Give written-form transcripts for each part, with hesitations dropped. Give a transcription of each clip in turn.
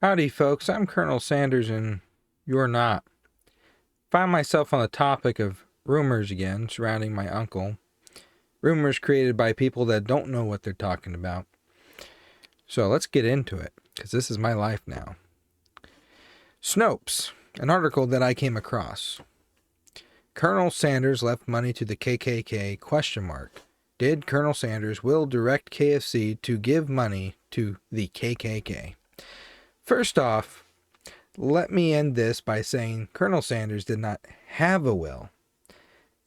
Howdy, folks. I'm Colonel Sanders, and you're not. Find myself on the topic of rumors again surrounding my uncle. Rumors created by people that don't know what they're talking about. So let's get into it, because this is my life now. Snopes, an article that I came across. Colonel Sanders left money to the KKK, ? Did Colonel Sanders will direct KFC to give money to the KKK? First off, let me end this by saying Colonel Sanders did not have a will.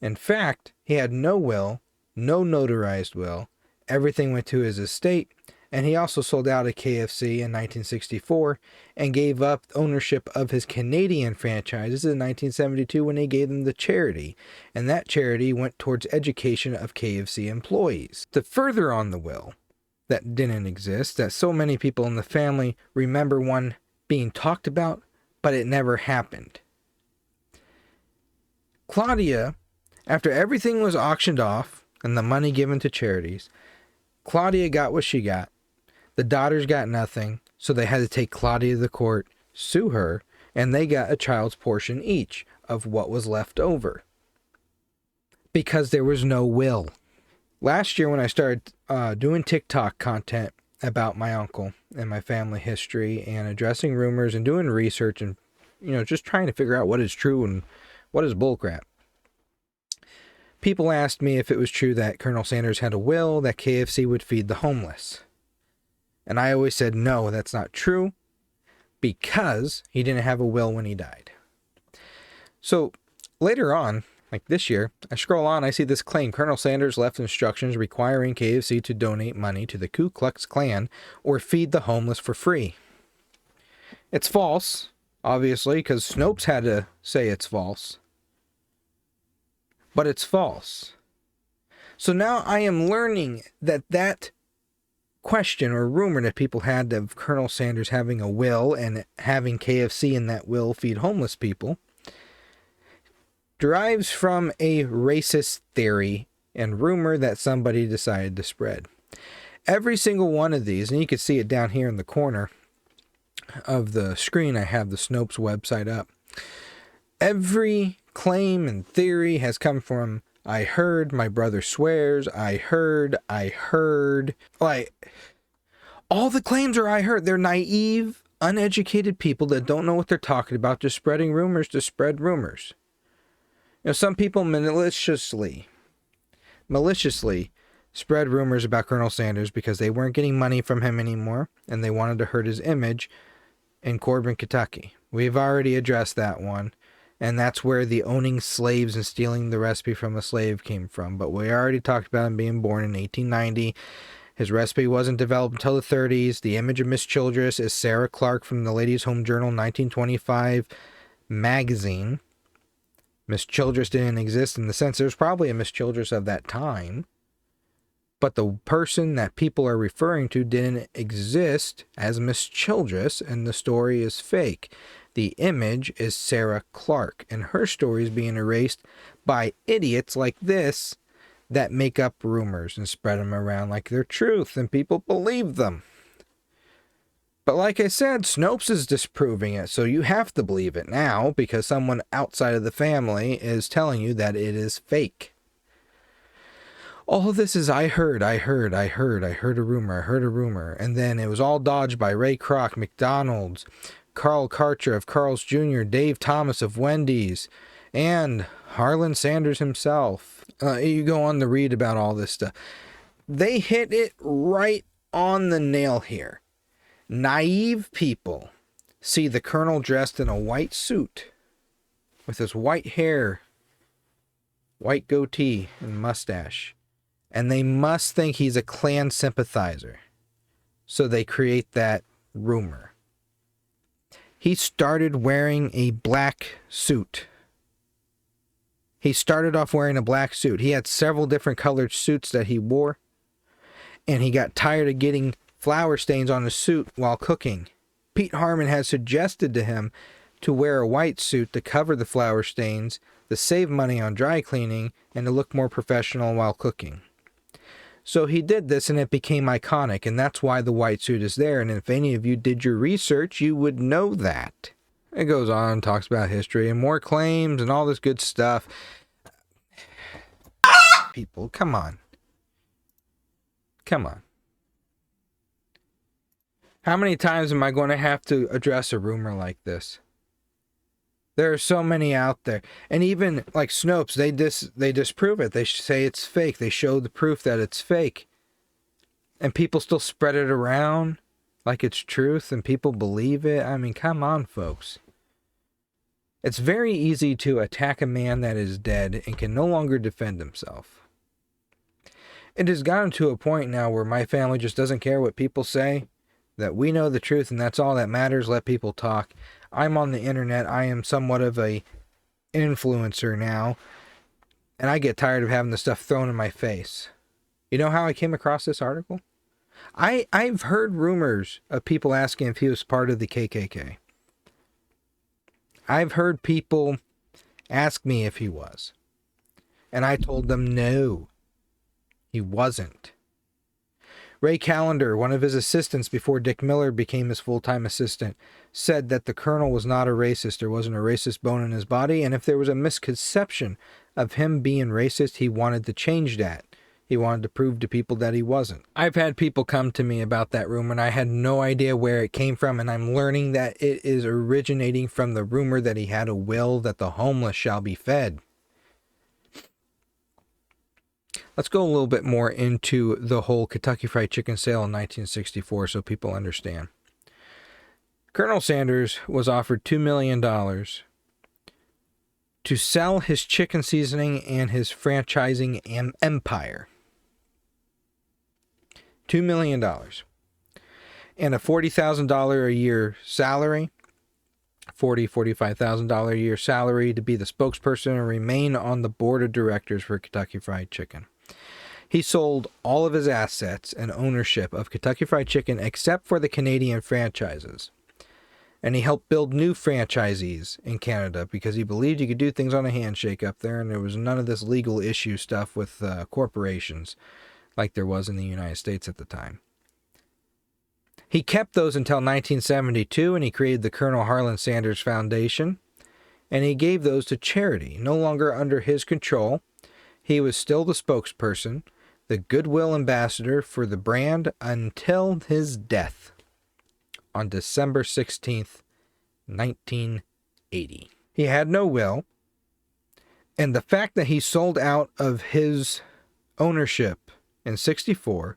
In fact, he had no will, no notarized will. Everything went to his estate, and he also sold out a KFC in 1964 and gave up ownership of his Canadian franchises in 1972 when he gave them to charity, and that charity went towards education of KFC employees. The further on the will that didn't exist, that so many people in the family remember one being talked about, but it never happened. Claudia, after everything was auctioned off and the money given to charities, Claudia got what she got. The daughters got nothing, so they had to take Claudia to the court, sue her, and they got a child's portion each of what was left over. Because there was no will. Last year when I started doing TikTok content about my uncle and my family history and addressing rumors and doing research and, just trying to figure out what is true and what is bullcrap. People asked me if it was true that Colonel Sanders had a will that KFC would feed the homeless. And I always said, no, that's not true, because he didn't have a will when he died. So later on, like this year, I scroll on, I see this claim. Colonel Sanders left instructions requiring KFC to donate money to the Ku Klux Klan or feed the homeless for free. It's false, obviously, because Snopes had to say it's false. But it's false. So now I am learning that question or rumor that people had of Colonel Sanders having a will and having KFC in that will feed homeless people derives from a racist theory and rumor that somebody decided to spread. Every single one of these, and you can see it down here in the corner of the screen, I have the Snopes website up. Every claim and theory has come from I heard, my brother swears, I heard. Like, all the claims are I heard. They're naive, uneducated people that don't know what they're talking about, just spreading rumors to spread rumors. Some people maliciously spread rumors about Colonel Sanders because they weren't getting money from him anymore and they wanted to hurt his image in Corbin, Kentucky. We've already addressed that one, and that's where the owning slaves and stealing the recipe from a slave came from. But we already talked about him being born in 1890. His recipe wasn't developed until the 30s. The image of Miss Childress is Sarah Clark from the Ladies' Home Journal 1925 magazine. Miss Childress didn't exist in the sense there's probably a Miss Childress of that time, but the person that people are referring to didn't exist as Miss Childress, and the story is fake. The image is Sarah Clark, and her story is being erased by idiots like this that make up rumors and spread them around like they're truth, and people believe them. But like I said, Snopes is disproving it, so you have to believe it now because someone outside of the family is telling you that it is fake. All of this is I heard a rumor, and then it was all dodged by Ray Kroc, McDonald's, Carl Karcher of Carl's Jr., Dave Thomas of Wendy's, and Harlan Sanders himself. You go on to read about all this stuff. They hit it right on the nail here. Naive people see the colonel dressed in a white suit with his white hair, white goatee, and mustache, and they must think he's a Klan sympathizer. So they create that rumor. He started wearing a black suit. He started off wearing a black suit. He had several different colored suits that he wore, and he got tired of getting flour stains on his suit while cooking. Pete Harmon had suggested to him to wear a white suit to cover the flour stains, to save money on dry cleaning, and to look more professional while cooking. So he did this and it became iconic, and that's why the white suit is there. And if any of you did your research, you would know that. It goes on, talks about history and more claims and all this good stuff. People, come on. Come on. How many times am I going to have to address a rumor like this? There are so many out there. And even like Snopes, they disprove it. They say it's fake. They show the proof that it's fake. And people still spread it around like it's truth and people believe it. I mean, come on, folks. It's very easy to attack a man that is dead and can no longer defend himself. It has gotten to a point now where my family just doesn't care what people say, that we know the truth and that's all that matters. Let people talk. I'm on the internet. I am somewhat of a influencer now, and I get tired of having the stuff thrown in my face. You know how I came across this article? I've heard rumors of people asking if he was part of the KKK. I've heard people ask me if he was, and I told them no, he wasn't. Ray Callender, one of his assistants before Dick Miller became his full-time assistant, said that the colonel was not a racist. There wasn't a racist bone in his body, and if there was a misconception of him being racist, he wanted to change that. He wanted to prove to people that he wasn't. I've had people come to me about that rumor, and I had no idea where it came from, and I'm learning that it is originating from the rumor that he had a will that the homeless shall be fed. Let's go a little bit more into the whole Kentucky Fried Chicken sale in 1964 so people understand. Colonel Sanders was offered $2 million to sell his chicken seasoning and his franchising empire. $2 million. And a $40,000 a year salary, $45,000 a year salary to be the spokesperson and remain on the board of directors for Kentucky Fried Chicken. He sold all of his assets and ownership of Kentucky Fried Chicken except for the Canadian franchises. And he helped build new franchisees in Canada because he believed you could do things on a handshake up there and there was none of this legal issue stuff with corporations like there was in the United States at the time. He kept those until 1972 and he created the Colonel Harlan Sanders Foundation and he gave those to charity, no longer under his control. He was still the spokesperson, the goodwill ambassador for the brand until his death on December 16th, 1980. He had no will, and the fact that he sold out of his ownership in 64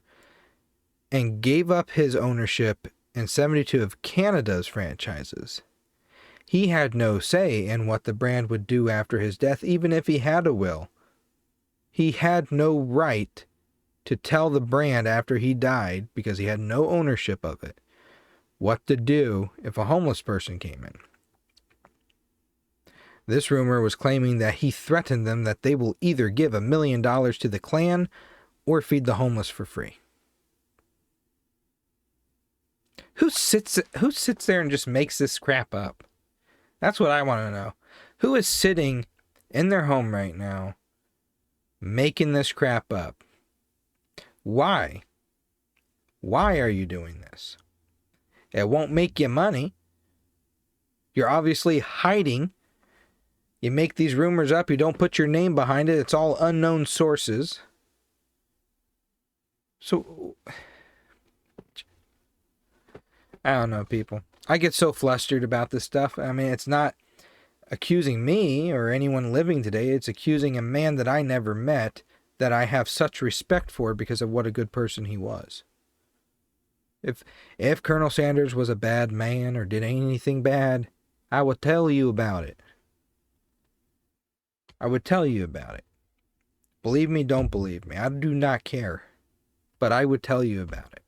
and gave up his ownership in 72 of Canada's franchises, he had no say in what the brand would do after his death, even if he had a will. He had no right to tell the brand after he died, because he had no ownership of it, what to do if a homeless person came in. This rumor was claiming that he threatened them that they will either give $1 million to the Klan or feed the homeless for free. Who sits there and just makes this crap up? That's what I want to know. Who is sitting in their home right now making this crap up? Why? Why are you doing this? It won't make you money. You're obviously hiding. You make these rumors up. You don't put your name behind it. It's all unknown sources. So, I don't know, people. I get so flustered about this stuff. I mean, it's not accusing me or anyone living today. It's accusing a man that I never met, that I have such respect for because of what a good person he was. If Colonel Sanders was a bad man or did anything bad, I would tell you about it. I would tell you about it. Believe me, don't believe me. I do not care. But I would tell you about it.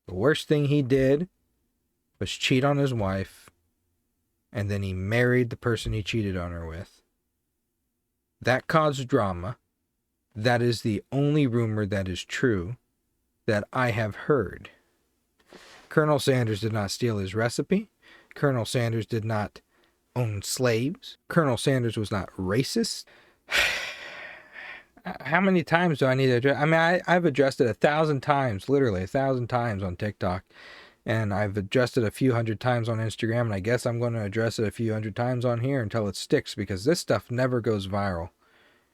The worst thing he did was cheat on his wife, and then he married the person he cheated on her with. That caused drama. That is the only rumor that is true that I have heard. Colonel Sanders did not steal his recipe. Colonel Sanders did not own slaves. Colonel Sanders was not racist. How many times do I need to address? I mean, I've addressed it 1,000 times, literally 1,000 times on TikTok. And I've addressed it a few hundred times on Instagram. And I guess I'm going to address it a few hundred times on here until it sticks, because this stuff never goes viral.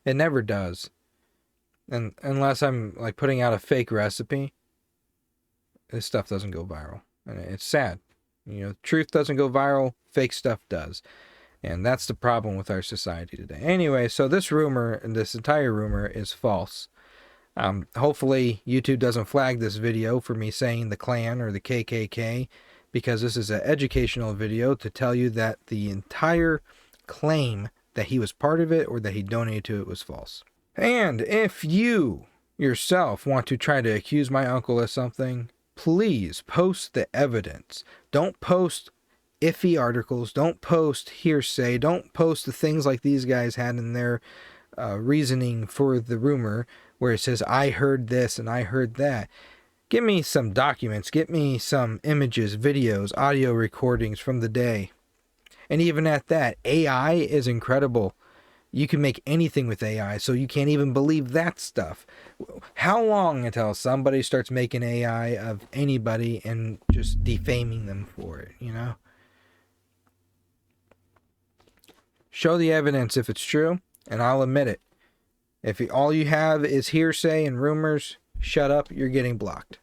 It never does. And unless I'm like putting out a fake recipe, this stuff doesn't go viral. And it's sad. You know, truth doesn't go viral, fake stuff does. And that's the problem with our society today. Anyway, so this rumor, this entire rumor, is false. Hopefully YouTube doesn't flag this video for me saying the Klan or the KKK, because this is an educational video to tell you that the entire claim that he was part of it or that he donated to it was false. And if you yourself want to try to accuse my uncle of something, please post the evidence. Don't post iffy articles. Don't post hearsay. Don't post the things like these guys had in their reasoning for the rumor, where it says, I heard this and I heard that. Give me some documents. Get me some images, videos, audio recordings from the day. And even at that, AI is incredible. You can make anything with AI, so you can't even believe that stuff. How long until somebody starts making AI of anybody and just defaming them for it, you know? Show the evidence if it's true, and I'll admit it. If all you have is hearsay and rumors, shut up, you're getting blocked.